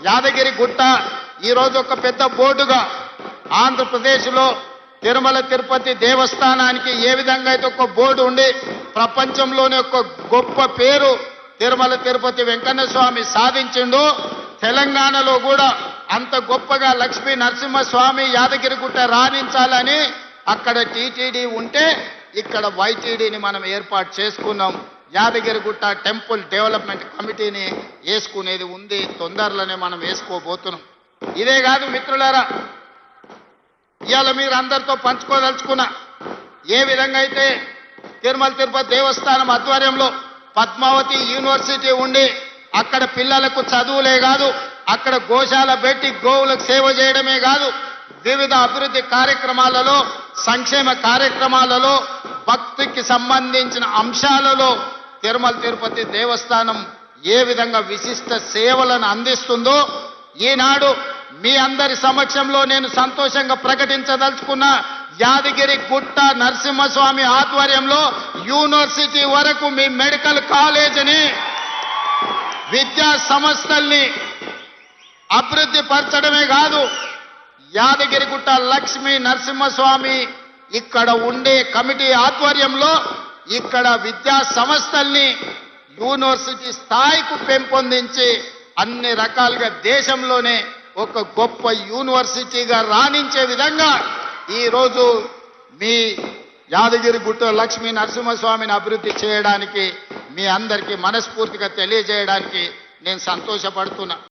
యాదగిరి గుట్ట ఈరోజు ఒక పెద్ద బోర్డుగా ఆంధ్రప్రదేశ్లో తిరుమల తిరుపతి దేవస్థానానికి ఏ విధంగా అయితే ఒక బోర్డు ఉండి ప్రపంచంలోనే ఒక గొప్ప పేరు తిరుమల తిరుపతి వెంకన్న స్వామి సాధించిండు, తెలంగాణలో కూడా అంత గొప్పగా లక్ష్మీ నరసింహస్వామి యాదగిరిగుట్ట రాణించాలని అక్కడ టీటీడీ ఉంటే ఇక్కడ వైటీడీని మనం ఏర్పాటు చేసుకున్నాం. యాదగిరిగుట్ట టెంపుల్ డెవలప్మెంట్ కమిటీని వేసుకునేది ఉంది, తొందరలోనే మనం వేసుకోబోతున్నాం. ఇదే కాదు మిత్రులారా, ఇవాళ మీరు అందరితో పంచుకోదలుచుకున్న ఏ విధంగా అయితే తిరుమల తిరుపతి దేవస్థానం ఆధ్వర్యంలో పద్మావతి యూనివర్సిటీ ఉండి అక్కడ పిల్లలకు చదువులే కాదు, అక్కడ గోశాల పెట్టి గోవులకు సేవ చేయడమే కాదు, వివిధ అభివృద్ధి కార్యక్రమాలలో, సంక్షేమ కార్యక్రమాలలో, భక్తికి సంబంధించిన అంశాలలో తిరుమల తిరుపతి దేవస్థానం ఏ విధంగా విశిష్ట సేవలను అందిస్తుందో ఈనాడు మీ అందరి సమక్షంలో నేను సంతోషంగా ప్రకటించదలుచుకున్న యాదగిరి గుట్ట నరసింహస్వామి ఆధ్వర్యంలో యూనివర్సిటీ వరకు మీ మెడికల్ కాలేజీని, విద్యా సంస్థల్ని అభివృద్ధి పరచడమే కాదు, యాదగిరిగుట్ట లక్ష్మీ నరసింహస్వామి ఇక్కడ ఉండే కమిటీ ఆధ్వర్యంలో ఇక్కడ విద్యా సంస్థల్ని యూనివర్సిటీ స్థాయికి పెంపొందించి అన్ని రకాలుగా దేశంలోనే ఒక గొప్ప యూనివర్సిటీగా రాణించే విధంగా ఈరోజు మీ యాదగిరిగుట్ట లక్ష్మీ నరసింహస్వామిని అభివృద్ధి చేయడానికి మీ అందరికీ మనస్ఫూర్తిగా తెలియజేయడానికి నేను సంతోషపడుతున్నా.